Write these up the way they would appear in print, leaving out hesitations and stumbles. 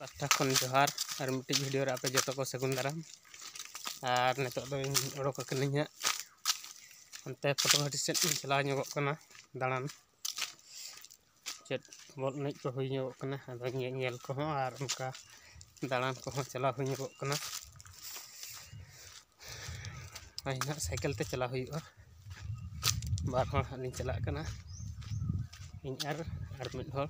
Pasta खन जोहार और मिट्टी वीडियो आपे जो को सगुन दाराम और नितोग दो ओडोक कनिኝ अंते फोटोघाटी सेट चला ñogok kana दाड़ान चेत बॉल एनज को हुई ñogok kana आदो ñेल को हो और उनका दाड़ान को हो चला हुई ñogok kana आइना साइकिल ते चला हुई बार हर हानि चला kana इन और मिड हर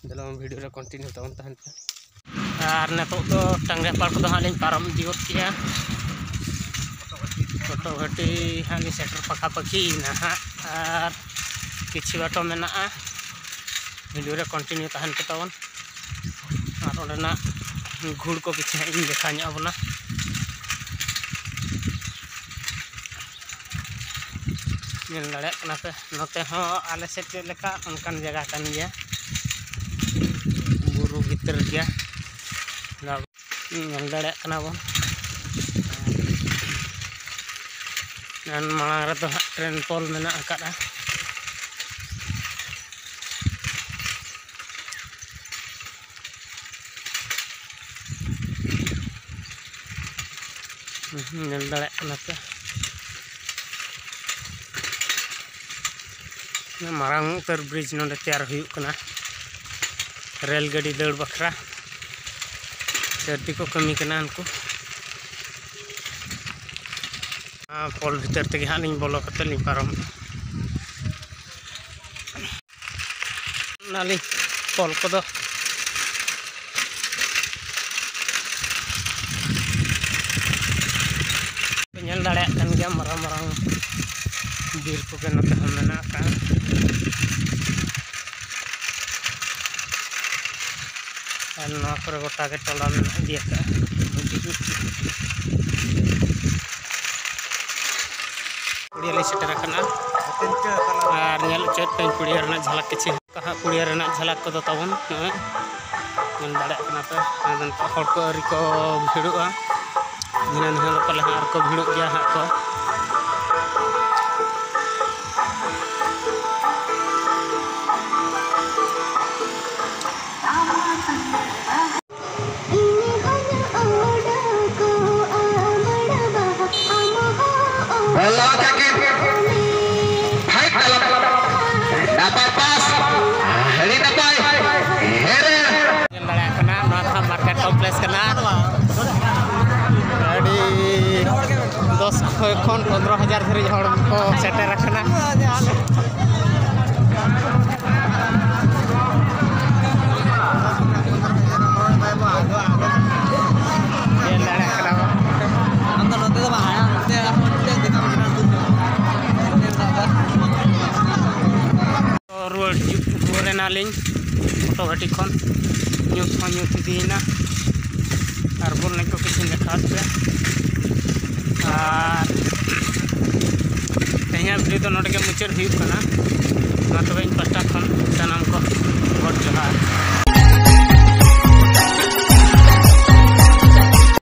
दलाम वीडियो रे कंटिन्यू तवन तहन पे और नितोग दो टांगे पार को हाँ पारम दिवत किया फोटोघाटी हाँ सेटर पखापाखी हाँ और किसी बाटो मेना वीडियो रे कंटिन्यू तहन पे तवन और ओडेना घुड़ को किसी हाँ देखा बना नेल दाड़े पे नोते हाँ आले से चेक लेका उनकान जगह कान गया बुरु भितर गया नेल दाड़े बन मांग रे तो ट्रेन पोल मेना आकादा नेल दाड़े पे मारांग उतर ब्रिज नोडे तैयार हुयुक कना रेल गाड़ी दौड़ बखरा सर्दी को कमी कना उनको पोल भीतर तक हाँ लिंग बोलो कते लिंग पारम नाली पोल को दो नेल दाड़े कन गया मारांग मारांग बीर को के नते हम मेना का ना करे गोटा के टोला में दिया का कुड़िया ले सेटर करना और नेल चेत पे कुड़िया रना झलक किछि कहा कुड़िया रना झलक को दो तवन नेल दाड़े कना पे आदन हर को अरी को भिड़ुआ दिना दिना पले हार को भिड़ु गया हा को मार्केट कॉम्प्लेक्स करना गाड़ी 10 खन 15,000 धरी हड़ को सेटर रखना रुआरेनालिंग फोटोघाटी खन न्यूट दीना और बोल को किसी देखा पे और वीडियो तो नोटे मुचाद हुई तब इन पास्टा खन सामान को भोट जोहार।